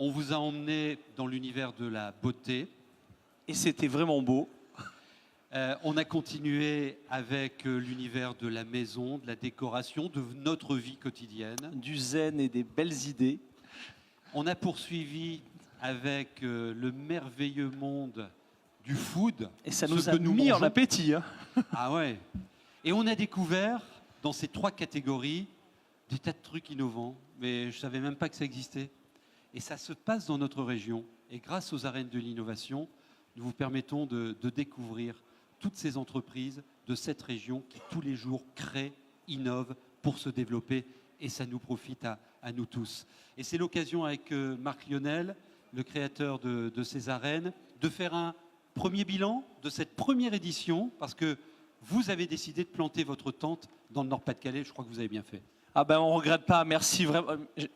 On vous a emmené dans l'univers de la beauté. Et c'était vraiment beau. On a continué avec l'univers de la maison, de la décoration, de notre vie quotidienne. Du zen et des belles idées. On a poursuivi avec le merveilleux monde du food. Et ça nous a mis en appétit. Hein. Ah ouais. Et on a découvert dans ces 3 catégories des tas de trucs innovants, mais je ne savais même pas que ça existait. Et ça se passe dans notre région. Et grâce aux arènes de l'innovation, nous vous permettons de découvrir toutes ces entreprises de cette région qui tous les jours créent, innovent pour se développer. Et ça nous profite à nous tous. Et c'est l'occasion avec Marc Lionel, le créateur de ces arènes, de faire un premier bilan de cette première édition, parce que vous avez décidé de planter votre tente dans le Nord-Pas-de-Calais. Je crois que vous avez bien fait. Ah ben on ne regrette pas, merci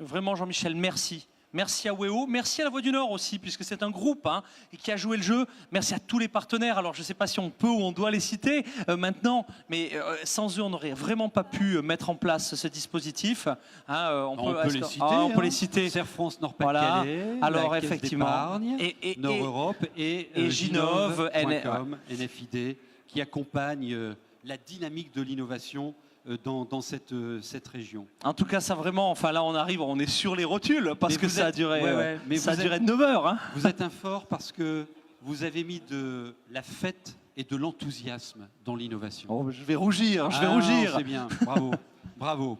vraiment Jean-Michel, merci. Merci à WEO, merci à la Voix du Nord aussi, puisque c'est un groupe hein, qui a joué le jeu. Merci à tous les partenaires. Alors je ne sais pas si on peut ou on doit les citer maintenant, mais sans eux, on n'aurait vraiment pas pu mettre en place ce dispositif. Hein, on peut les citer. On peut les citer. Serre France Nord-Pas-de-Calais, voilà. Alors la effectivement, et Nord-Europe et Ginov.com, NFID, qui accompagne la dynamique de l'innovation dans cette région. En tout cas, ça vraiment, enfin là on arrive, on est sur les rotules parce que ça a duré, mais ça a duré 9 heures. Hein. Vous êtes un fort parce que vous avez mis de la fête et de l'enthousiasme dans l'innovation. Oh, je vais rougir, je vais rougir. C'est bien, bravo, bravo,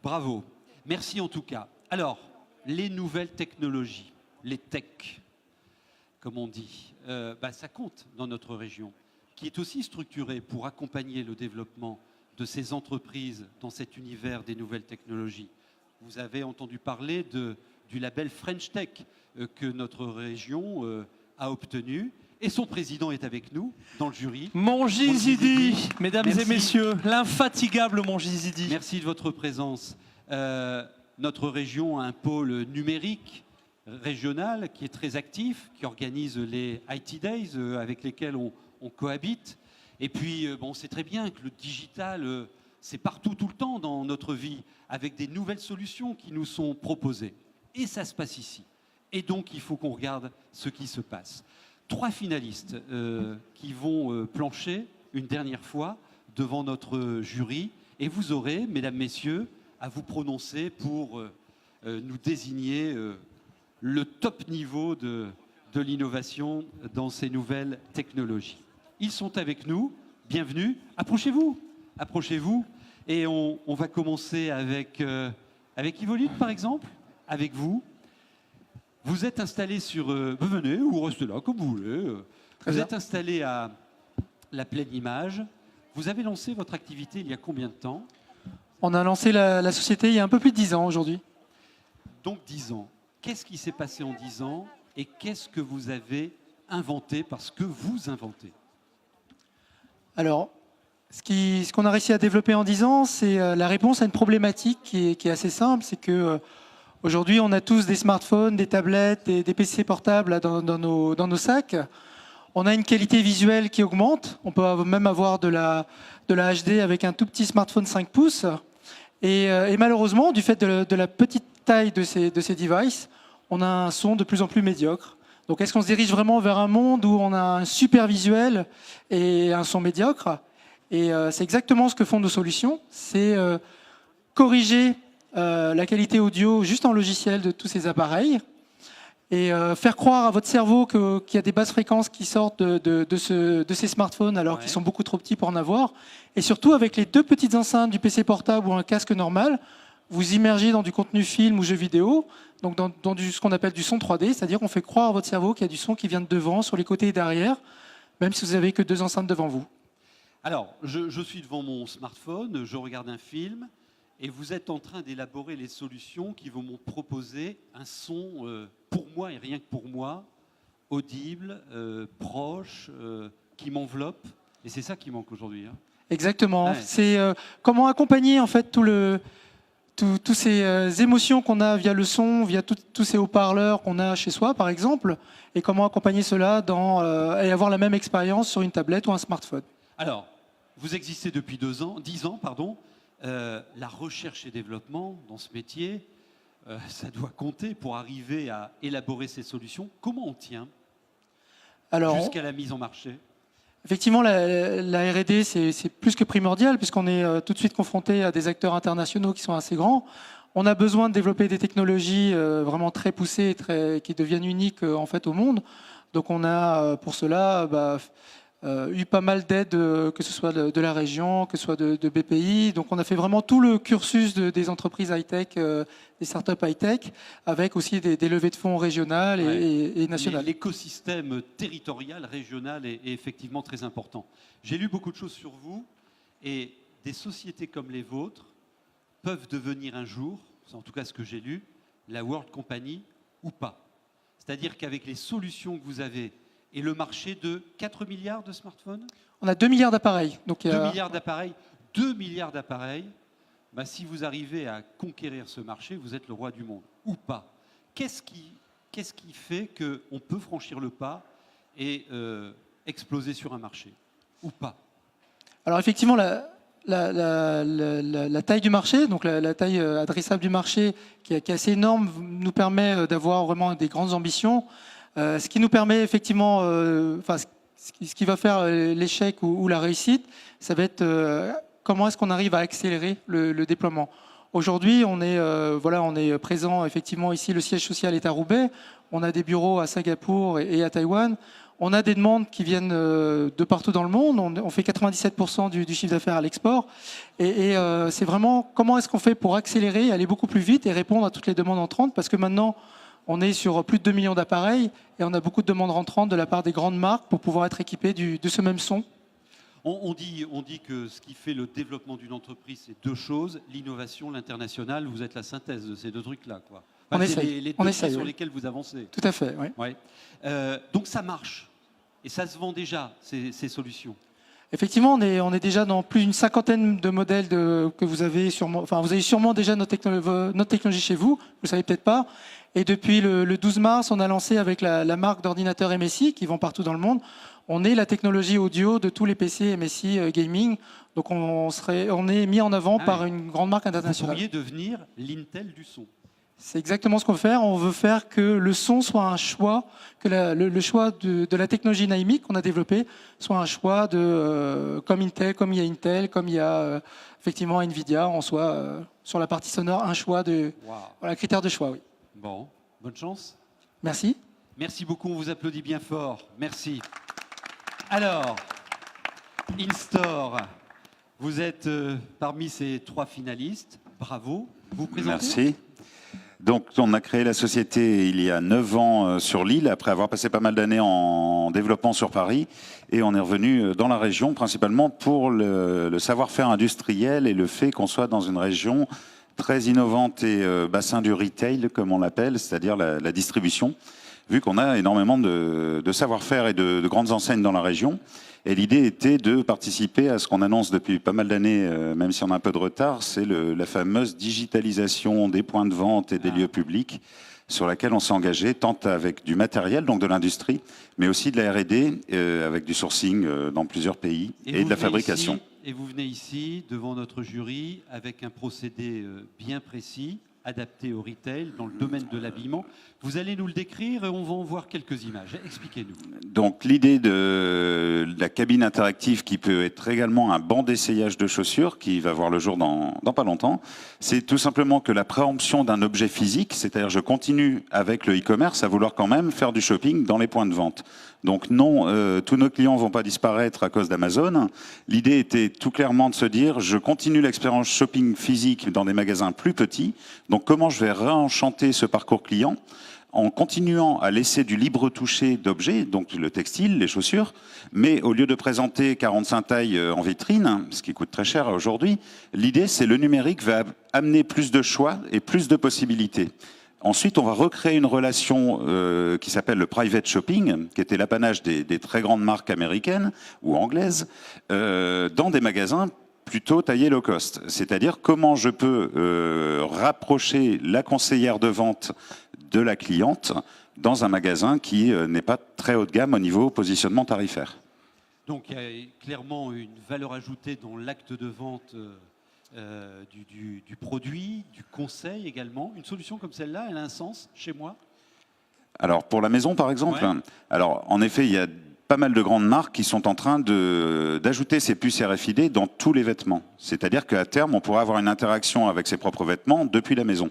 bravo. Merci en tout cas. Alors, les nouvelles technologies, les tech, comme on dit, ça compte dans notre région, qui est aussi structurée pour accompagner le développement de ces entreprises dans cet univers des nouvelles technologies. Vous avez entendu parler du label French Tech que notre région a obtenu. Et son président est avec nous dans le jury. Mongi Zidi, mesdames et messieurs, l'infatigable Mongi Zidi. Merci de votre présence. Notre région a un pôle numérique régional qui est très actif, qui organise les IT Days avec lesquels on cohabite. Et puis, on sait très bien que le digital, c'est partout, tout le temps dans notre vie, avec des nouvelles solutions qui nous sont proposées. Et ça se passe ici. Et donc, il faut qu'on regarde ce qui se passe. 3 finalistes qui vont plancher une dernière fois devant notre jury. Et vous aurez, mesdames, messieurs, à vous prononcer pour nous désigner le top niveau de l'innovation dans ces nouvelles technologies. Ils sont avec nous. Bienvenue. Approchez-vous. Approchez-vous. Et on va commencer avec Yvolite, par exemple, avec vous. Vous êtes installé sur... venez ou restez là, comme vous voulez. Vous êtes installé à la Pleine Image. Vous avez lancé votre activité il y a combien de temps? On a lancé la société il y a un peu plus de 10 ans aujourd'hui. Donc 10 ans. Qu'est-ce qui s'est passé en 10 ans et qu'est-ce que vous avez inventé parce que vous inventez? Alors, ce qu'on a réussi à développer en 10 ans, c'est la réponse à une problématique qui est assez simple. C'est que aujourd'hui, on a tous des smartphones, des tablettes, des PC portables dans nos sacs. On a une qualité visuelle qui augmente. On peut même avoir de la HD avec un tout petit smartphone 5 pouces. Et malheureusement, du fait de la petite taille de ces devices, on a un son de plus en plus médiocre. Donc est-ce qu'on se dirige vraiment vers un monde où on a un super visuel et un son médiocre? Et c'est exactement ce que font nos solutions. C'est corriger la qualité audio juste en logiciel de tous ces appareils et faire croire à votre cerveau qu'il y a des basses fréquences qui sortent de ces smartphones alors qu'ils sont beaucoup trop petits pour en avoir. Et surtout, avec les 2 petites enceintes du PC portable ou un casque normal, vous immergez dans du contenu film ou jeu vidéo, donc dans ce qu'on appelle du son 3D, c'est-à-dire qu'on fait croire à votre cerveau qu'il y a du son qui vient de devant, sur les côtés et derrière, même si vous n'avez que 2 enceintes devant vous. Alors, je suis devant mon smartphone, je regarde un film, et vous êtes en train d'élaborer les solutions qui vont me proposer un son pour moi et rien que pour moi, audible, proche, qui m'enveloppe. Et c'est ça qui manque aujourd'hui. Hein. Exactement. Ouais. C'est comment accompagner en fait toutes ces émotions qu'on a via le son, via tous ces haut-parleurs qu'on a chez soi, par exemple, et comment accompagner cela et avoir la même expérience sur une tablette ou un smartphone. Alors, vous existez depuis 10 ans, pardon. La recherche et développement dans ce métier, ça doit compter pour arriver à élaborer ces solutions. Comment on tient Alors, jusqu'à la mise en marché? effectivement, la R&D, c'est plus que primordial, puisqu'on est tout de suite confronté à des acteurs internationaux qui sont assez grands. On a besoin de développer des technologies vraiment très poussées, qui deviennent uniques en fait au monde. Donc on a pour cela eu pas mal d'aides, que ce soit de la région, que ce soit de BPI. Donc on a fait vraiment tout le cursus des entreprises high-tech, des startups high-tech, avec aussi des levées de fonds régionales et nationales. L'écosystème territorial, régional est effectivement très important. J'ai lu beaucoup de choses sur vous et des sociétés comme les vôtres peuvent devenir un jour, c'est en tout cas ce que j'ai lu, la World Company ou pas. C'est-à-dire qu'avec les solutions que vous avez et le marché de 4 milliards de smartphones, On a 2 milliards d'appareils. Donc, 2 milliards d'appareils, 2 milliards d'appareils, si vous arrivez à conquérir ce marché, vous êtes le roi du monde ou pas. Qu'est-ce qui fait qu'on peut franchir le pas et exploser sur un marché ou pas? Alors effectivement, la taille du marché, donc la taille adressable du marché, qui est assez énorme, nous permet d'avoir vraiment des grandes ambitions. Ce qui nous permet effectivement, ce qui va faire l'échec ou la réussite, ça va être comment est-ce qu'on arrive à accélérer le déploiement. Aujourd'hui, on est présent effectivement ici, le siège social est à Roubaix, on a des bureaux à Singapour et à Taïwan. On a des demandes qui viennent de partout dans le monde. On fait 97% du chiffre d'affaires à l'export. Et c'est vraiment comment est-ce qu'on fait pour accélérer, aller beaucoup plus vite et répondre à toutes les demandes entrantes. Parce que maintenant, on est sur plus de 2 millions d'appareils et on a beaucoup de demandes rentrantes de la part des grandes marques pour pouvoir être équipés de ce même son. On dit que ce qui fait le développement d'une entreprise, c'est deux choses, l'innovation, l'international. Vous êtes la synthèse de ces deux trucs-là, quoi. On c'est essaye. les On deux essaye, sur oui. lesquels vous avancez. Tout à fait, oui. Ouais. Donc ça marche. Et ça se vend déjà, ces solutions. Effectivement, on est déjà dans plus d'une cinquantaine de modèles que vous avez sûrement. Enfin, vous avez sûrement déjà notre technologie chez vous. Vous ne savez peut-être pas. Et depuis le 12 mars, on a lancé avec la marque d'ordinateurs MSI qui vend partout dans le monde. On est la technologie audio de tous les PC MSI gaming. Donc on est mis en avant par une grande marque Vous internationale. pourriez devenir l'Intel du son. C'est exactement ce qu'on veut faire. On veut faire que le son soit un choix, que le choix de la technologie dynamique qu'on a développée soit un choix comme Intel, comme il y a Intel, comme il y a effectivement Nvidia, on soit sur la partie sonore un choix critère de choix. Oui. Bon, bonne chance. Merci. Merci beaucoup, on vous applaudit bien fort. Merci. Alors, InStore, vous êtes parmi ces 3 finalistes. Bravo. Vous présentez. Merci. Donc, on a créé la société il y a 9 ans sur l'île, après avoir passé pas mal d'années en développement sur Paris. Et on est revenu dans la région, principalement pour le savoir-faire industriel et le fait qu'on soit dans une région très innovante et bassin du retail, comme on l'appelle, c'est-à-dire la distribution, vu qu'on a énormément de savoir-faire et de grandes enseignes dans la région. Et l'idée était de participer à ce qu'on annonce depuis pas mal d'années, même si on a un peu de retard, c'est la fameuse digitalisation des points de vente et des lieux publics, sur laquelle on s'est engagé, tant avec du matériel, donc de l'industrie, mais aussi de la R&D, avec du sourcing dans plusieurs pays, et de la fabrication. Et vous venez ici, devant notre jury, avec un procédé bien précis, adapté au retail, dans le domaine de l'habillement. Vous allez nous le décrire et on va en voir quelques images. Expliquez-nous. Donc l'idée de la cabine interactive qui peut être également un banc d'essayage de chaussures, qui va voir le jour dans pas longtemps, c'est tout simplement que la préemption d'un objet physique, c'est-à-dire je continue avec le e-commerce à vouloir quand même faire du shopping dans les points de vente. Donc non, tous nos clients ne vont pas disparaître à cause d'Amazon. L'idée était tout clairement de se dire, je continue l'expérience shopping physique dans des magasins plus petits. Donc comment je vais réenchanter ce parcours client en continuant à laisser du libre toucher d'objets, donc le textile, les chaussures, mais au lieu de présenter 45 tailles en vitrine, ce qui coûte très cher aujourd'hui, l'idée c'est le numérique va amener plus de choix et plus de possibilités. Ensuite, on va recréer une relation qui s'appelle le private shopping, qui était l'apanage des très grandes marques américaines ou anglaises, dans des magasins plutôt taillés low cost. C'est-à-dire comment je peux rapprocher la conseillère de vente de la cliente dans un magasin qui n'est pas très haut de gamme au niveau positionnement tarifaire. Donc il y a clairement une valeur ajoutée dans l'acte de vente du produit, du conseil également. Une solution comme celle-là, elle a un sens chez moi? Alors, pour la maison, par exemple, Ouais. alors, en effet, il y a pas mal de grandes marques qui sont en train d'ajouter ces puces RFID dans tous les vêtements. C'est-à-dire qu'à terme, on pourra avoir une interaction avec ses propres vêtements depuis la maison.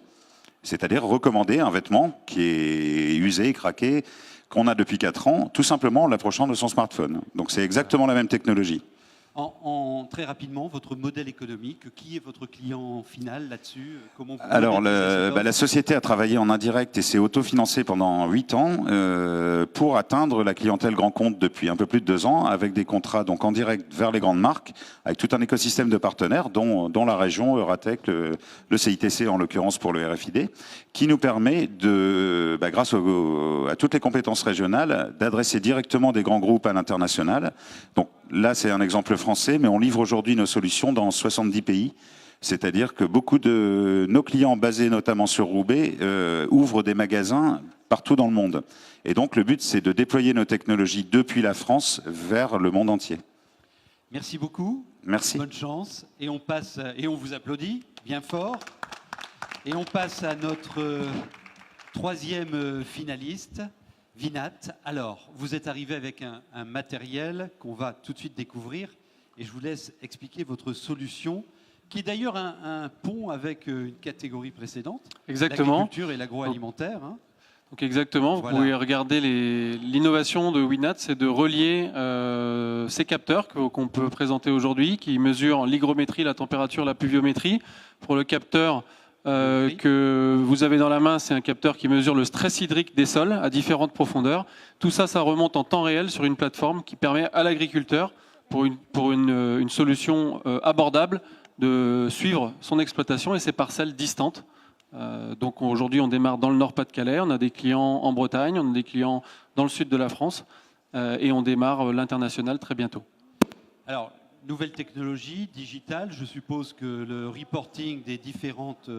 C'est-à-dire recommander un vêtement qui est usé, craqué, qu'on a depuis 4 ans, tout simplement en l'approchant de son smartphone. Donc c'est exactement la même technologie. Très rapidement, votre modèle économique, qui est votre client final là-dessus? Comment vous Alors, monétisez cette offre? la société a travaillé en indirect et s'est autofinancée pendant 8 ans pour atteindre la clientèle grand compte depuis un peu plus de 2 ans, avec des contrats donc en direct vers les grandes marques, avec tout un écosystème de partenaires, dont la région, Euratech, le CITC en l'occurrence pour le RFID, qui nous permet, grâce à toutes les compétences régionales, d'adresser directement des grands groupes à l'international. Donc là, c'est un exemple français, mais on livre aujourd'hui nos solutions dans 70 pays. C'est-à-dire que beaucoup de nos clients, basés notamment sur Roubaix, ouvrent des magasins partout dans le monde. Et donc le but, c'est de déployer nos technologies depuis la France vers le monde entier. Merci beaucoup. Merci. Bonne chance. Et on passe, et on vous applaudit bien fort. Et on passe à notre troisième finaliste, Vinat. Alors, vous êtes arrivé avec un matériel qu'on va tout de suite découvrir. Et je vous laisse expliquer votre solution, qui est d'ailleurs un pont avec une catégorie précédente. Exactement. L'agriculture et l'agroalimentaire. Hein. Donc exactement, Voilà. vous pouvez regarder l'innovation de Winat, c'est de relier ces capteurs qu'on peut présenter aujourd'hui, qui mesurent l'hygrométrie, la température, la pluviométrie. Pour le capteur que vous avez dans la main, c'est un capteur qui mesure le stress hydrique des sols à différentes profondeurs. Tout ça, ça remonte en temps réel sur une plateforme qui permet à l'agriculteur, pour une solution abordable, de suivre son exploitation et ses parcelles distantes. Donc aujourd'hui, on démarre dans le Nord-Pas-de-Calais, on a des clients en Bretagne, on a des clients dans le sud de la France et on démarre l'international très bientôt. Alors, nouvelle technologie digitale, je suppose que le reporting des différentes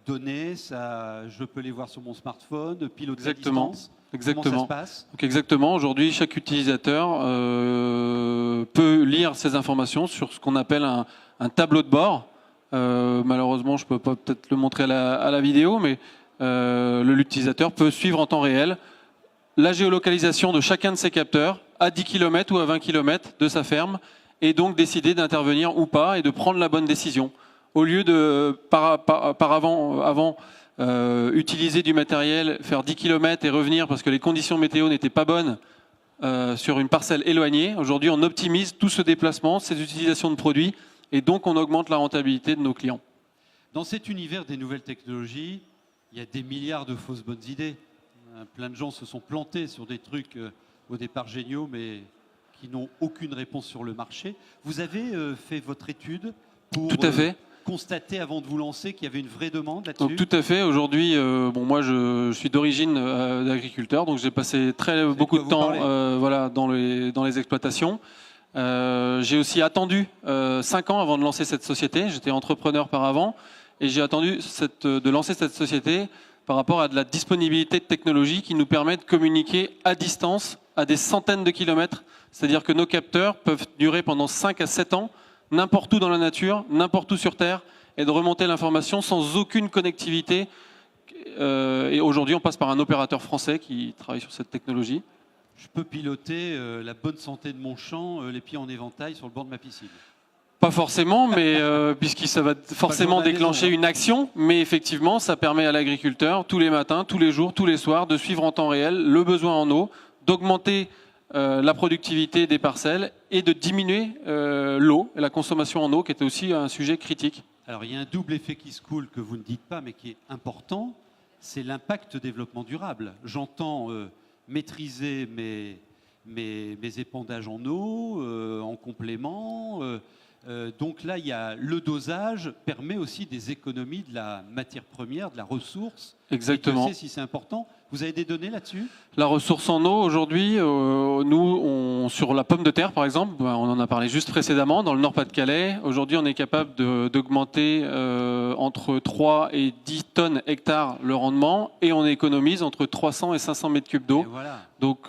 données, ça, je peux les voir sur mon smartphone, piloter à distance. Exactement. Comment ça se passe? Donc exactement. Aujourd'hui, chaque utilisateur peut lire ces informations sur ce qu'on appelle un tableau de bord. Malheureusement, je ne peux pas peut-être le montrer à la vidéo, mais l'utilisateur peut suivre en temps réel la géolocalisation de chacun de ses capteurs à 10 km ou à 20 km de sa ferme et donc décider d'intervenir ou pas et de prendre la bonne décision. Au lieu de, avant utiliser du matériel, faire 10 km et revenir parce que les conditions météo n'étaient pas bonnes sur une parcelle éloignée, aujourd'hui on optimise tout ce déplacement, ces utilisations de produits et donc on augmente la rentabilité de nos clients. Dans cet univers des nouvelles technologies, il y a des milliards de fausses bonnes idées. Plein de gens se sont plantés sur des trucs au départ géniaux, mais qui n'ont aucune réponse sur le marché. Vous avez fait votre étude pour Tout à fait. constater avant de vous lancer qu'il y avait une vraie demande là-dessus? Donc tout à fait. Aujourd'hui, moi je suis d'origine d'agriculteur, donc j'ai passé beaucoup de temps dans les exploitations. J'ai aussi attendu 5 ans avant de lancer cette société. J'étais entrepreneur par avant et j'ai attendu de lancer cette société par rapport à de la disponibilité de technologies qui nous permet de communiquer à distance à des centaines de kilomètres. C'est-à-dire que nos capteurs peuvent durer pendant 5 à 7 ans, n'importe où dans la nature, n'importe où sur Terre, et de remonter l'information sans aucune connectivité. Et aujourd'hui, on passe par un opérateur français qui travaille sur cette technologie. Je peux piloter la bonne santé de mon champ, les pieds en éventail sur le bord de ma piscine. Pas forcément, mais puisque ça va forcément déclencher une action, mais effectivement, ça permet à l'agriculteur, tous les matins, tous les jours, tous les soirs, de suivre en temps réel le besoin en eau, d'augmenter la productivité des parcelles et de diminuer l'eau, et la consommation en eau, qui était aussi un sujet critique. Alors, il y a un double effet qui se coule que vous ne dites pas, mais qui est important, c'est l'impact développement durable. J'entends maîtriser mes épandages en eau, en complément. Donc là, le dosage permet aussi des économies de la matière première, de la ressource. Exactement. Et Dieu sait si c'est important. Vous avez des données là-dessus? La ressource en eau, aujourd'hui, sur la pomme de terre, par exemple, on en a parlé juste précédemment, dans le Nord-Pas-de-Calais, aujourd'hui, on est capable d'augmenter entre 3 et 10 tonnes hectares le rendement, et on économise entre 300 et 500 mètres cubes d'eau. Voilà. Donc,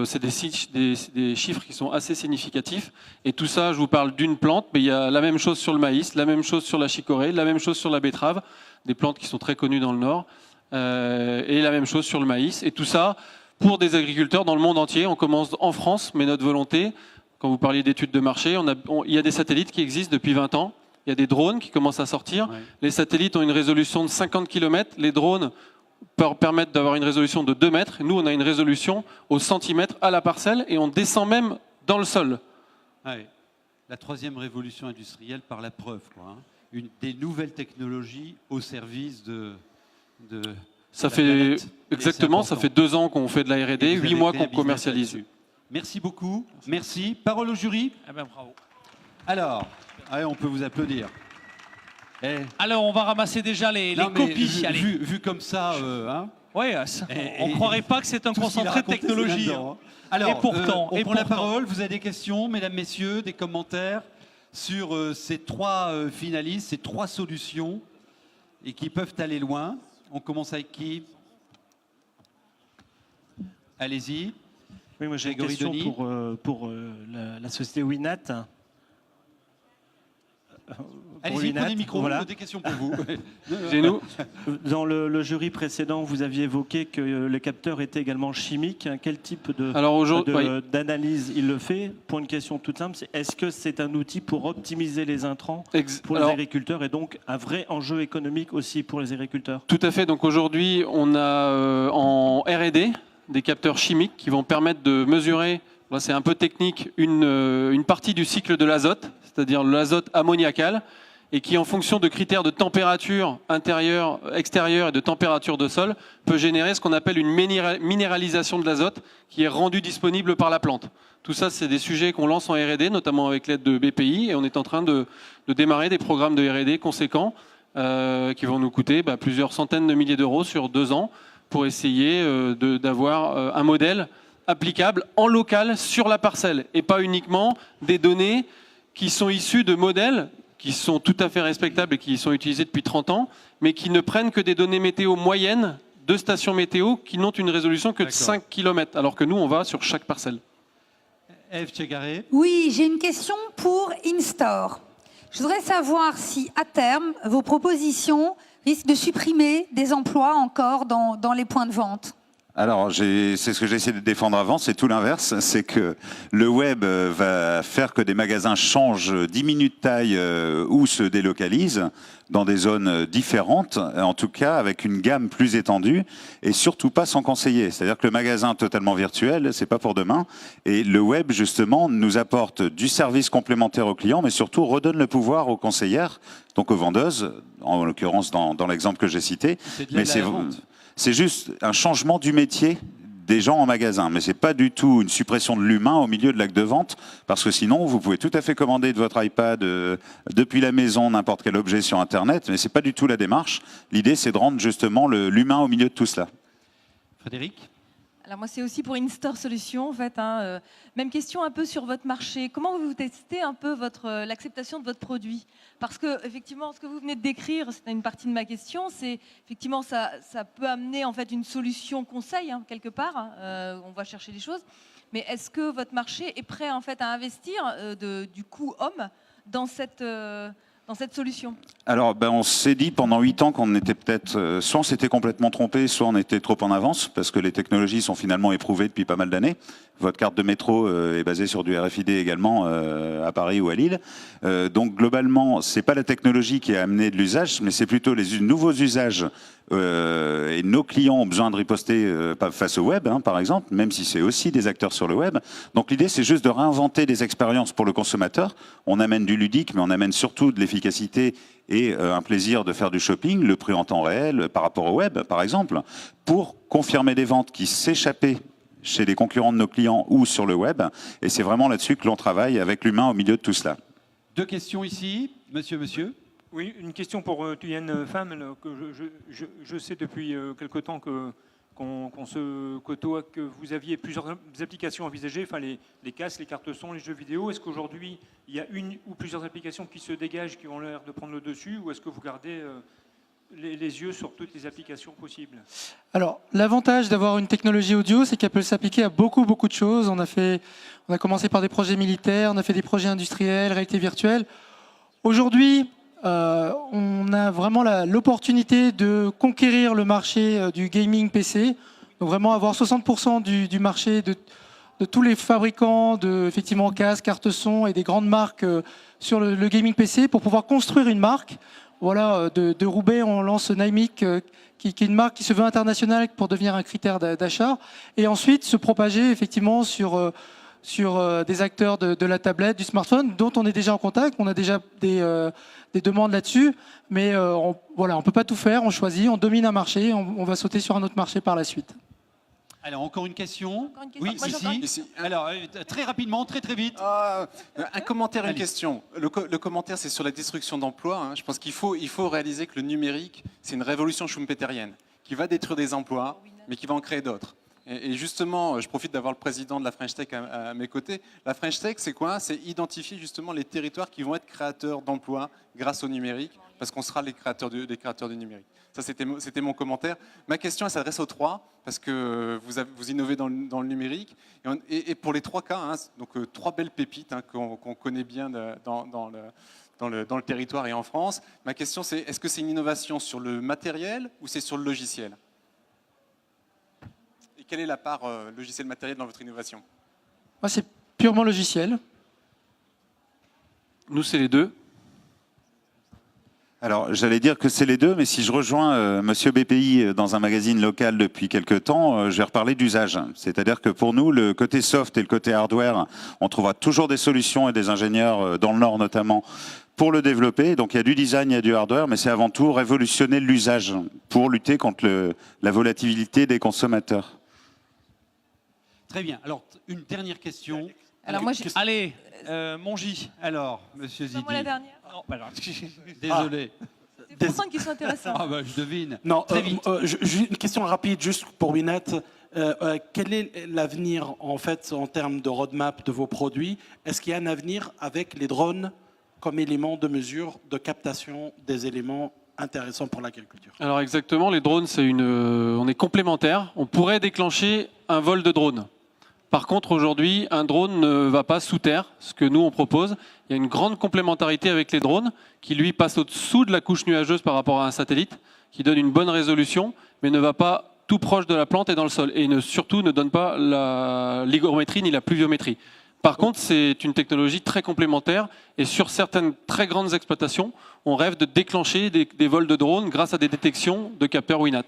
c'est des chiffres qui sont assez significatifs. Et tout ça, je vous parle d'une plante, mais il y a la même chose sur le maïs, la même chose sur la chicorée, la même chose sur la betterave, des plantes qui sont très connues dans le Nord. Et la même chose sur le maïs. Et tout ça pour des agriculteurs dans le monde entier. On commence en France, mais notre volonté, quand vous parliez d'études de marché, il y a des satellites qui existent depuis 20 ans. Il y a des drones qui commencent à sortir. Ouais. Les satellites ont une résolution de 50 km. Les drones permettent d'avoir une résolution de 2 mètres. Nous, on a une résolution au centimètre à la parcelle et on descend même dans le sol. Ouais. La troisième révolution industrielle par la preuve, quoi, hein. Des nouvelles technologies au service de Ça la fait planète. Et exactement, c'est ça important. fait 2 ans qu'on fait de la R&D, Et vous 8 avez mois fait un qu'on business commercialise. là-dessus. Merci beaucoup. Merci. Parole au jury. Eh ben, bravo. Alors, allez, on peut vous applaudir. Eh, Alors, on va ramasser déjà les non, mais copies. Allez. vu comme ça, hein, Ouais, on ne croirait pas que c'est un tout ce qu'il a concentré de raconté, c'est technologie. là-dedans, hein. Alors, Et pourtant, on prend la parole. Vous avez des questions, mesdames, messieurs, des commentaires sur ces trois finalistes, ces trois solutions, et qui peuvent aller loin. On commence avec qui? Allez-y. Oui, moi j'ai une Grégory question Denis. pour la société Winat. Allez-y, prenez le micro. voilà. Des questions pour vous. Chez nous, Dans le jury précédent, vous aviez évoqué que le capteur était également chimique. Quel type alors aujourd'hui, d'analyse il le fait? Pour une question toute simple, est-ce que c'est un outil pour optimiser les intrants pour les alors, agriculteurs et donc un vrai enjeu économique aussi pour les agriculteurs? tout à fait. Donc aujourd'hui, on a en R&D des capteurs chimiques qui vont permettre de mesurer, là c'est un peu technique, une partie du cycle de l'azote, c'est-à-dire l'azote ammoniacal, et qui en fonction de critères de température intérieure, extérieure et de température de sol, peut générer ce qu'on appelle une minéralisation de l'azote qui est rendue disponible par la plante. Tout ça, c'est des sujets qu'on lance en R&D, notamment avec l'aide de BPI, et on est en train de démarrer des programmes de R&D conséquents qui vont nous coûter plusieurs centaines de milliers d'euros sur 2 ans pour essayer d'avoir un modèle applicable en local sur la parcelle et pas uniquement des données qui sont issues de modèles qui sont tout à fait respectables et qui sont utilisés depuis 30 ans, mais qui ne prennent que des données météo moyennes de stations météo qui n'ont une résolution que de 5 km, alors que nous, on va sur chaque parcelle. Ève Tchegaré. Oui, j'ai une question pour Instore. Je voudrais savoir si, à terme, vos propositions risquent de supprimer des emplois encore dans les points de vente. Alors, c'est ce que j'ai essayé de défendre avant, c'est tout l'inverse. C'est que le web va faire que des magasins changent, diminuent de taille ou se délocalisent dans des zones différentes, en tout cas avec une gamme plus étendue et surtout pas sans conseiller. C'est-à-dire que le magasin totalement virtuel, c'est pas pour demain. Et le web, justement, nous apporte du service complémentaire aux clients, mais surtout redonne le pouvoir aux conseillères, donc aux vendeuses, en l'occurrence dans l'exemple que j'ai cité. Mais c'est juste un changement du métier des gens en magasin. Mais ce n'est pas du tout une suppression de l'humain au milieu de l'acte de vente, parce que sinon, vous pouvez tout à fait commander de votre iPad depuis la maison n'importe quel objet sur Internet, mais ce n'est pas du tout la démarche. L'idée, c'est de rendre justement l'humain au milieu de tout cela. Frédéric. Alors moi, c'est aussi pour Instore Solutions, en fait. Même question un peu sur votre marché. Comment vous testez un peu l'acceptation de votre produit? Parce que, effectivement, ce que vous venez de décrire, c'est une partie de ma question, c'est effectivement ça peut amener en fait une solution conseil, quelque part. On va chercher des choses. Mais est-ce que votre marché est prêt en fait à investir du coût homme dans cette solution? Alors, on s'est dit pendant 8 ans qu'on était peut-être, soit on s'était complètement trompé, soit on était trop en avance, parce que les technologies sont finalement éprouvées depuis pas mal d'années. Votre carte de métro est basée sur du RFID également à Paris ou à Lille. Donc globalement, c'est pas la technologie qui a amené de l'usage, mais c'est plutôt les nouveaux usages. Et nos clients ont besoin de riposter face au web, par exemple, même si c'est aussi des acteurs sur le web. Donc l'idée, c'est juste de réinventer des expériences pour le consommateur. On amène du ludique, mais on amène surtout de l'efficacité et un plaisir de faire du shopping, le prix en temps réel par rapport au web, par exemple, pour confirmer des ventes qui s'échappaient chez les concurrents de nos clients ou sur le web. Et c'est vraiment là-dessus que l'on travaille avec l'humain au milieu de tout cela. 2 questions ici. Monsieur. Oui, une question pour Thuyen Pham, là, que je sais depuis quelque temps qu'on se côtoie, que vous aviez plusieurs applications envisagées, enfin les casques, les cartes son, les jeux vidéo. Est-ce qu'aujourd'hui, il y a une ou plusieurs applications qui se dégagent, qui ont l'air de prendre le dessus, ou est-ce que vous gardez les yeux sur toutes les applications possibles? Alors, l'avantage d'avoir une technologie audio, c'est qu'elle peut s'appliquer à beaucoup de choses. On a commencé par des projets militaires, on a fait des projets industriels, réalité virtuelle. Aujourd'hui, on a vraiment l'opportunité de conquérir le marché du gaming PC. Donc vraiment avoir 60% du marché de tous les fabricants de effectivement casques, cartes son et des grandes marques sur le gaming PC pour pouvoir construire une marque. Voilà, de Roubaix, on lance Naimic, qui est une marque qui se veut internationale pour devenir un critère d'achat, et ensuite se propager effectivement sur des acteurs de la tablette, du smartphone, dont on est déjà en contact. On a déjà des demandes là-dessus, mais voilà, on ne peut pas tout faire, on choisit, on domine un marché, on va sauter sur un autre marché par la suite. Alors, encore une question. Encore une question. Oui, Moi, j'ai encore une- ici. Alors, très rapidement, très vite. Un commentaire, une Allez. question. Le commentaire, c'est sur la destruction d'emplois. Hein. Je pense qu'il faut réaliser que le numérique, c'est une révolution schumpeterienne qui va détruire des emplois, mais qui va en créer d'autres. Et justement, je profite d'avoir le président de la French Tech à mes côtés. La French Tech, c'est quoi? C'est identifier justement les territoires qui vont être créateurs d'emplois grâce au numérique, parce qu'on sera les créateurs du numérique. Ça, c'était mon commentaire. Ma question, elle s'adresse aux trois, parce que vous innovez dans le numérique. Et pour les trois cas, hein, donc trois belles pépites hein, qu'on connaît bien dans le territoire et en France. Ma question, c'est est-ce que c'est une innovation sur le matériel ou c'est sur le logiciel? Et quelle est la part logiciel-matériel dans votre innovation? Moi, c'est purement logiciel. Nous, c'est les deux. Alors, j'allais dire que c'est les deux, mais si je rejoins Monsieur BPI dans un magazine local depuis quelques temps, je vais reparler d'usage. C'est-à-dire que pour nous, le côté soft et le côté hardware, on trouvera toujours des solutions et des ingénieurs, dans le Nord notamment, pour le développer. Donc il y a du design, il y a du hardware, mais c'est avant tout révolutionner l'usage pour lutter contre la volatilité des consommateurs. Très bien. Alors, une dernière question. Alors, moi, Allez, Mongy. Alors, Monsieur c'est pas Zidi. moi la dernière. Non, bah alors, Désolé. C'est pour ça qu'ils sont intéressants. Ah bah, je devine. Non, Très vite. une question rapide juste pour Winnet. Quel est l'avenir en fait en termes de roadmap de vos produits? Est-ce qu'il y a un avenir avec les drones comme élément de mesure de captation des éléments intéressants pour l'agriculture? Alors exactement, les drones, on est complémentaires. On pourrait déclencher un vol de drone. Par contre, aujourd'hui, un drone ne va pas sous terre, ce que nous, on propose. Il y a une grande complémentarité avec les drones qui, lui, passent au-dessous de la couche nuageuse par rapport à un satellite, qui donne une bonne résolution, mais ne va pas tout proche de la plante et dans le sol. Et surtout, ne donne pas l'hygrométrie ni la pluviométrie. Par contre, c'est une technologie très complémentaire. Et sur certaines très grandes exploitations, on rêve de déclencher des vols de drones grâce à des détections de capteurs Winnet.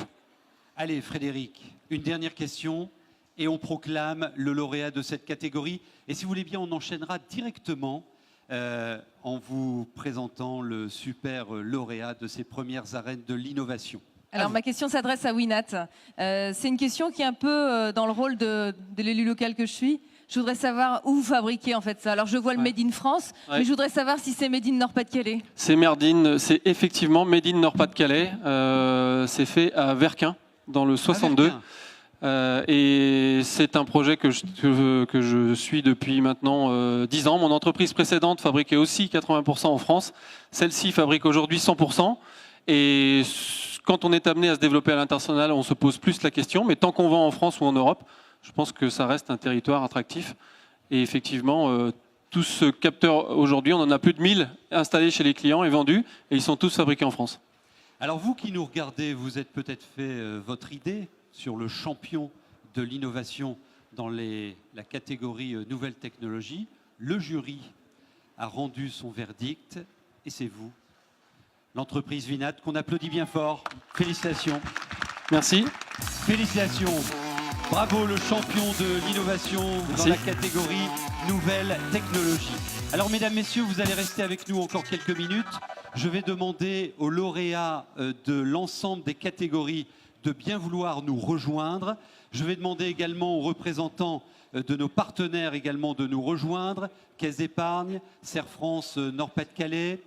Allez, Frédéric, une dernière question. Et on proclame le lauréat de cette catégorie. Et si vous voulez bien, on enchaînera directement en vous présentant le super lauréat de ces premières arènes de l'innovation. Alors, ma question s'adresse à Winnet. C'est une question qui est un peu dans le rôle de l'élu local que je suis. Je voudrais savoir où vous fabriquez en fait ça. Alors, je vois le Made in France, mais je voudrais savoir si c'est Made in Nord-Pas-de-Calais. C'est effectivement Made in Nord-Pas-de-Calais. C'est fait à Verquin, dans le 62. Et c'est un projet que je suis depuis maintenant 10 ans. Mon entreprise précédente fabriquait aussi 80% en France. Celle-ci fabrique aujourd'hui 100%. Et quand on est amené à se développer à l'international, on se pose plus la question. Mais tant qu'on vend en France ou en Europe, je pense que ça reste un territoire attractif. Et effectivement, tous ce capteurs aujourd'hui, on en a plus de 1000 installés chez les clients et vendus. Et ils sont tous fabriqués en France. Alors vous qui nous regardez, vous êtes peut-être fait votre idée sur le champion de l'innovation dans la catégorie nouvelles technologies. Le jury a rendu son verdict et c'est vous, l'entreprise Winnet, qu'on applaudit bien fort. Félicitations. Merci. Félicitations. Bravo, le champion de l'innovation dans la catégorie nouvelles technologies. Alors mesdames, messieurs, vous allez rester avec nous encore quelques minutes. Je vais demander aux lauréats de l'ensemble des catégories de bien vouloir nous rejoindre. Je vais demander également aux représentants de nos partenaires également de nous rejoindre. Caisse d'épargne, Serre France Nord-Pas-de-Calais,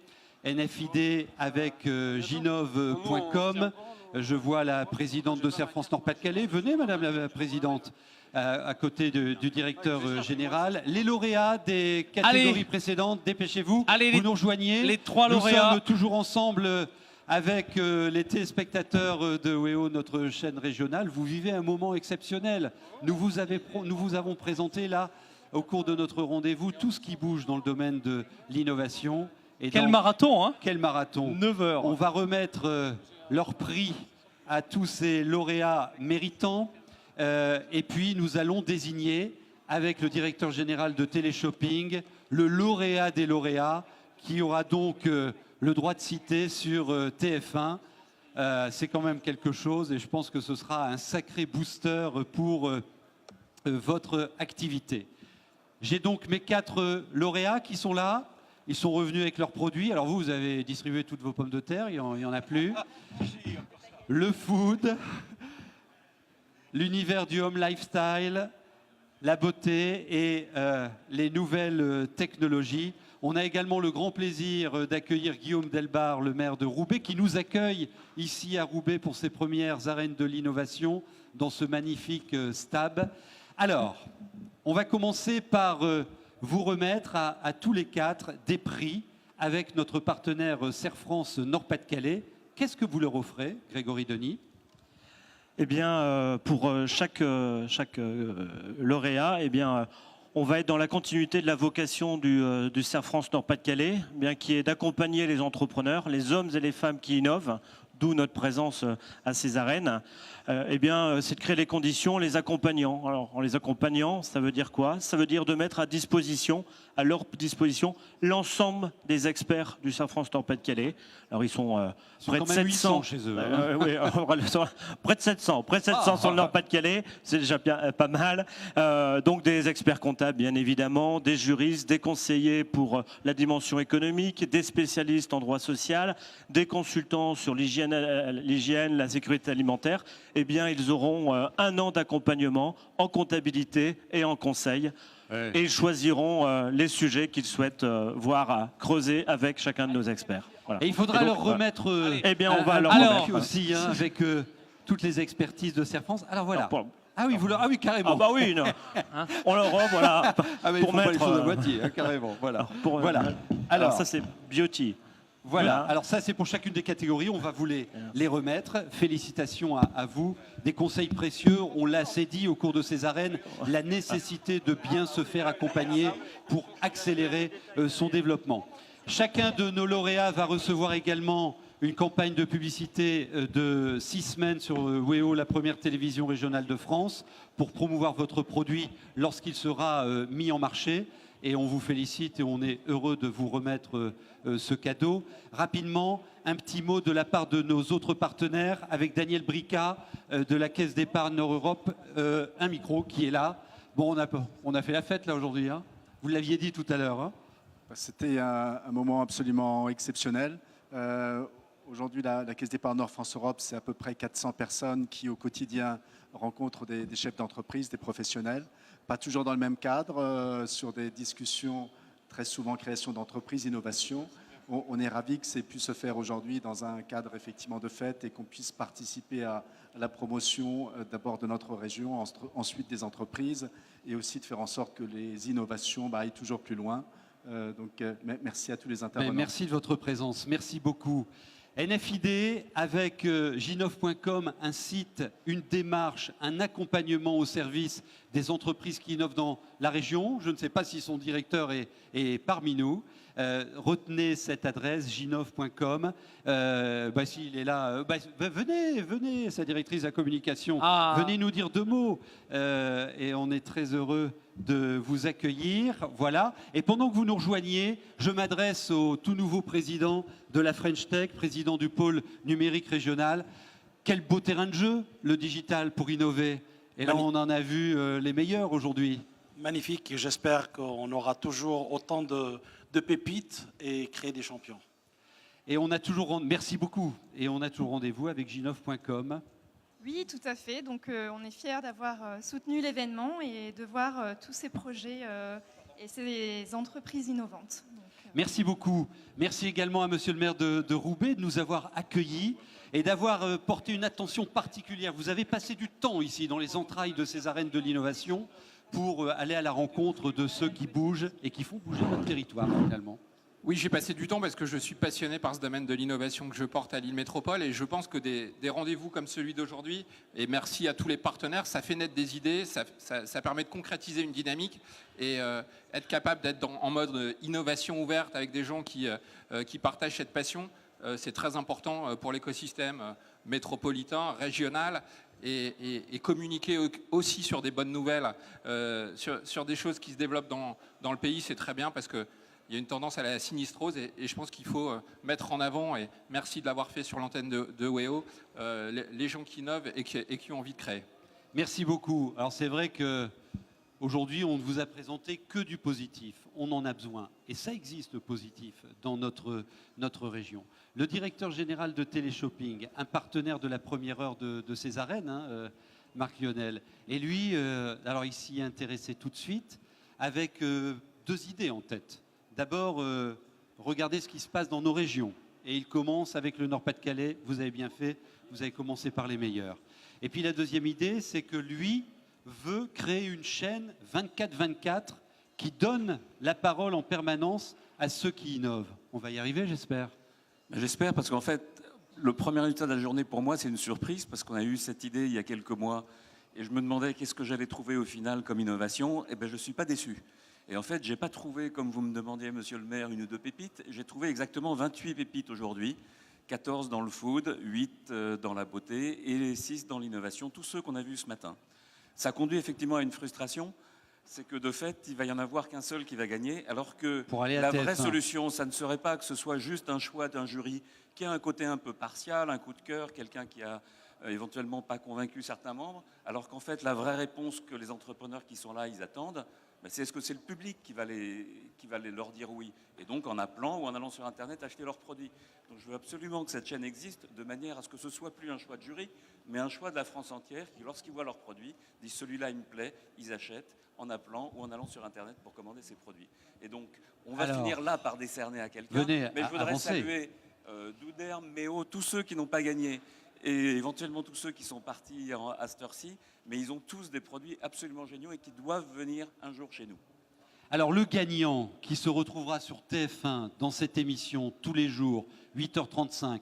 NFID avec ginov.com. Je vois la présidente de Serre France Nord-Pas-de-Calais. Venez, Madame la Présidente, à côté du directeur général. Les lauréats des catégories précédentes, dépêchez-vous, vous nous rejoignez. Les 3 lauréats. Nous sommes toujours ensemble avec les téléspectateurs de WEO, notre chaîne régionale. Vous vivez un moment exceptionnel. Nous vous avons présenté là, au cours de notre rendez-vous, tout ce qui bouge dans le domaine de l'innovation. Quel marathon, hein? Quel marathon. 9 heures. On va remettre leur prix à tous ces lauréats méritants. Et puis, nous allons désigner, avec le directeur général de Téléshopping, le lauréat des lauréats, qui aura donc le droit de citer sur TF1. C'est quand même quelque chose, et je pense que ce sera un sacré booster pour votre activité. J'ai donc mes 4 lauréats qui sont là. Ils sont revenus avec leurs produits. Alors vous avez distribué toutes vos pommes de terre, il n'y en a plus. Le food, l'univers du home lifestyle, la beauté et les nouvelles technologies. On a également le grand plaisir d'accueillir Guillaume Delbar, le maire de Roubaix, qui nous accueille ici à Roubaix pour ses premières arènes de l'innovation dans ce magnifique STAB. Alors, on va commencer par vous remettre à tous les 4 des prix avec notre partenaire Serre France Nord-Pas-de-Calais. Qu'est-ce que vous leur offrez, Grégory Denis? Eh bien, pour chaque lauréat, eh bien, on va être dans la continuité de la vocation du Serre France Nord-Pas-de-Calais, eh bien, qui est d'accompagner les entrepreneurs, les hommes et les femmes qui innovent, d'où notre présence à ces arènes. Eh bien, c'est de créer les conditions en les accompagnant. Alors, en les accompagnant, ça veut dire quoi? Ça veut dire de mettre à leur disposition, l'ensemble des experts du Serre France Nord-Pas-de-Calais. Alors, ils sont près de 700 chez eux. Hein. Oui, près de 700 sur le Nord-Pas-de-Calais, c'est déjà bien, pas mal. Donc, des experts comptables, bien évidemment, des juristes, des conseillers pour la dimension économique, des spécialistes en droit social, des consultants sur l'hygiène, la sécurité alimentaire. Eh bien, ils auront 1 an d'accompagnement en comptabilité et en conseil. Ouais. Et ils choisiront les sujets qu'ils souhaitent voir creuser avec chacun de nos experts. Voilà. Et il faudra leur remettre eh bien, on va leur remettre aussi, hein, avec toutes les expertises de Serre France. Alors voilà. Ah oui, carrément. Ah bah oui, non. Hein, on leur offre, voilà, pour mettre les choses à moitié, hein, carrément. Voilà. Voilà. Alors ça, c'est Beauty. Voilà, alors ça c'est pour chacune des catégories, on va vous les remettre. Félicitations à vous, des conseils précieux, on l'a assez dit au cours de ces arènes, la nécessité de bien se faire accompagner pour accélérer son développement. Chacun de nos lauréats va recevoir également une campagne de publicité de 6 semaines sur WEO, la première télévision régionale de France, pour promouvoir votre produit lorsqu'il sera mis en marché. Et on vous félicite et on est heureux de vous remettre ce cadeau. Rapidement, un petit mot de la part de nos autres partenaires, avec Daniel Brica de la Caisse d'épargne Nord-Europe, un micro qui est là. Bon, on a fait la fête là aujourd'hui, hein. Vous l'aviez dit tout à l'heure. Hein. C'était un moment absolument exceptionnel. Aujourd'hui, la Caisse d'épargne Nord-France-Europe, c'est à peu près 400 personnes qui, au quotidien, rencontrent des chefs d'entreprise, des professionnels. Pas toujours dans le même cadre, sur des discussions, très souvent création d'entreprises, innovation. On est ravis que ça ait pu se faire aujourd'hui dans un cadre effectivement de fête et qu'on puisse participer à la promotion d'abord de notre région, ensuite des entreprises et aussi de faire en sorte que les innovations aillent toujours plus loin. Donc merci à tous les intervenants. Merci de votre présence, merci beaucoup. NFID avec ginov.com, un site, une démarche, un accompagnement au service des entreprises qui innovent dans la région. Je ne sais pas si son directeur est parmi nous. Retenez cette adresse, ginov.com. S'il est là, venez, sa directrice de la communication. Venez nous dire 2 mots. Et on est très heureux de vous accueillir. Voilà. Et pendant que vous nous rejoignez, je m'adresse au tout nouveau président de la French Tech, président du pôle numérique régional. Quel beau terrain de jeu, le digital, pour innover. Et là, on en a vu les meilleurs aujourd'hui. Magnifique. J'espère qu'on aura toujours autant de pépites et créer des champions. Et on a toujours, merci beaucoup. Et on a toujours rendez-vous avec ginov.com. Oui, tout à fait. Donc, on est fiers d'avoir soutenu l'événement et de voir tous ces projets et ces entreprises innovantes. Donc, Merci beaucoup. Merci également à Monsieur le maire de Roubaix de nous avoir accueillis et d'avoir porté une attention particulière. Vous avez passé du temps ici, dans les entrailles de ces arènes de l'innovation, pour aller à la rencontre de ceux qui bougent et qui font bouger notre territoire, finalement. Oui, j'ai passé du temps parce que je suis passionné par ce domaine de l'innovation que je porte à Lille Métropole et je pense que des rendez-vous comme celui d'aujourd'hui, et merci à tous les partenaires, ça fait naître des idées, ça permet de concrétiser une dynamique et être capable d'être en mode innovation ouverte avec des gens qui partagent cette passion, c'est très important pour l'écosystème métropolitain, régional. Et communiquer aussi sur des bonnes nouvelles, sur des choses qui se développent dans le pays, c'est très bien parce que il y a une tendance à la sinistrose et je pense qu'il faut mettre en avant, et merci de l'avoir fait sur l'antenne de WEO, les gens qui innovent et qui ont envie de créer. Merci beaucoup. Alors c'est vrai qu'aujourd'hui, on ne vous a présenté que du positif. On en a besoin. Et ça existe, le positif, dans notre région. Le directeur général de Téléshopping, un partenaire de la première heure de ces arènes, Marc Lionel, et lui, alors il s'y est intéressé tout de suite avec 2 idées en tête. D'abord, regardez ce qui se passe dans nos régions. Et il commence avec le Nord-Pas-de-Calais. Vous avez bien fait, vous avez commencé par les meilleurs. Et puis la deuxième idée, c'est que lui veut créer une chaîne 24/24 qui donne la parole en permanence à ceux qui innovent. On va y arriver, j'espère. J'espère, parce qu'en fait, le premier résultat de la journée pour moi, c'est une surprise, parce qu'on a eu cette idée il y a quelques mois, et je me demandais qu'est-ce que j'allais trouver au final comme innovation. Et bien, je ne suis pas déçu. Et en fait, je n'ai pas trouvé, comme vous me demandiez, monsieur le maire, 1 ou 2 pépites. J'ai trouvé exactement 28 pépites aujourd'hui, 14 dans le food, 8 dans la beauté et les 6 dans l'innovation, tous ceux qu'on a vus ce matin. Ça conduit effectivement à une frustration, c'est que de fait, il va y en avoir qu'un seul qui va gagner, alors que la vraie solution, ça ne serait pas que ce soit juste un choix d'un jury qui a un côté un peu partial, un coup de cœur, quelqu'un qui a éventuellement pas convaincu certains membres, alors qu'en fait, la vraie réponse que les entrepreneurs qui sont là, ils attendent, c'est est-ce que c'est le public qui va leur dire oui, et donc en appelant ou en allant sur Internet acheter leurs produits. Donc je veux absolument que cette chaîne existe de manière à ce que ce soit plus un choix de jury, mais un choix de la France entière qui, lorsqu'ils voient leurs produits, disent celui-là il me plaît, ils achètent en appelant ou en allant sur Internet pour commander ces produits. Et donc on va finir là par décerner à quelqu'un, mais je voudrais saluer Douderme, Méo, tous ceux qui n'ont pas gagné, et éventuellement tous ceux qui sont partis à cette heure-ci, mais ils ont tous des produits absolument géniaux et qui doivent venir un jour chez nous. Alors le gagnant qui se retrouvera sur TF1 dans cette émission tous les jours, 8h35,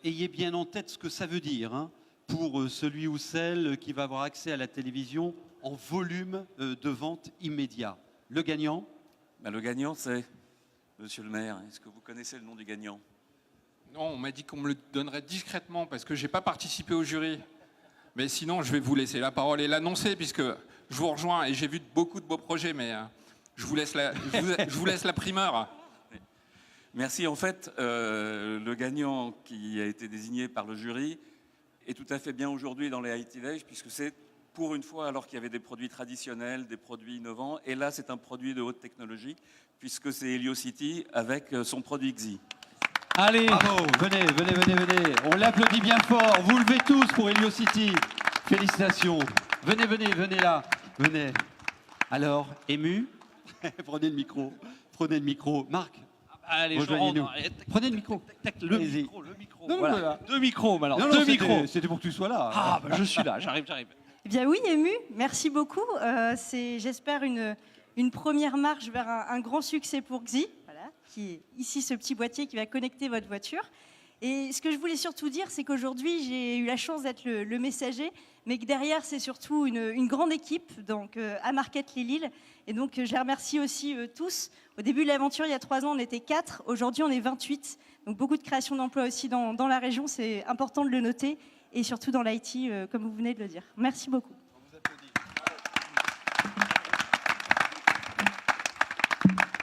ayez bien en tête ce que ça veut dire pour celui ou celle qui va avoir accès à la télévision en volume de vente immédiat. Le gagnant ? Le gagnant, c'est monsieur le maire. Est-ce que vous connaissez le nom du gagnant ? Non, on m'a dit qu'on me le donnerait discrètement parce que je n'ai pas participé au jury. Mais sinon, je vais vous laisser la parole et l'annoncer puisque je vous rejoins et j'ai vu beaucoup de beaux projets, mais je vous laisse la primeur. Merci. En fait, le gagnant qui a été désigné par le jury est tout à fait bien aujourd'hui dans les IT Days puisque c'est pour une fois alors qu'il y avait des produits traditionnels, des produits innovants. Et là, c'est un produit de haute technologie puisque c'est Heliocity avec son produit XI. Allez, bravo, venez. On l'applaudit bien fort. Vous levez tous pour Heliocity. Félicitations. Venez là. Venez. Alors, ému ? Prenez le micro. Marc, allez, rejoignez-nous. Prenez le micro. Le micro. Non, voilà. voilà. 2 micros, alors. Non, 2 micros. C'était pour que tu sois là. Ah, je suis là, j'arrive. Eh bien oui, ému, merci beaucoup. C'est, j'espère, une première marche vers un grand succès pour XI. Qui est ici ce petit boîtier qui va connecter votre voiture. Et ce que je voulais surtout dire, c'est qu'aujourd'hui, j'ai eu la chance d'être le messager, mais que derrière, c'est surtout une grande équipe donc, à Market Lille. Et donc, je les remercie aussi tous. Au début de l'aventure, il y a 3 ans, on était 4. Aujourd'hui, on est 28. Donc, beaucoup de création d'emplois aussi dans la région. C'est important de le noter. Et surtout dans l'IT, comme vous venez de le dire. Merci beaucoup.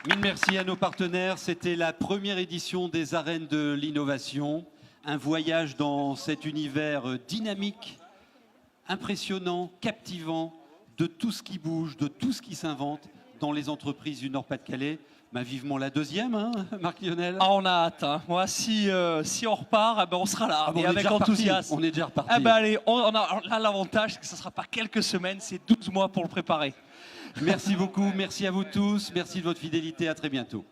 Mille merci à nos partenaires. C'était la première édition des Arènes de l'innovation. Un voyage dans cet univers dynamique, impressionnant, captivant, de tout ce qui bouge, de tout ce qui s'invente dans les entreprises du Nord-Pas-de-Calais. Vivement la deuxième, Marc Lionel. Ah, on a hâte. Moi, si on repart, on sera là. Et avec enthousiasme. On est déjà reparti. Allez, on a là l'avantage, c'est que ce ne sera pas quelques semaines, c'est 12 mois pour le préparer. Merci beaucoup, merci à vous tous, merci de votre fidélité, à très bientôt.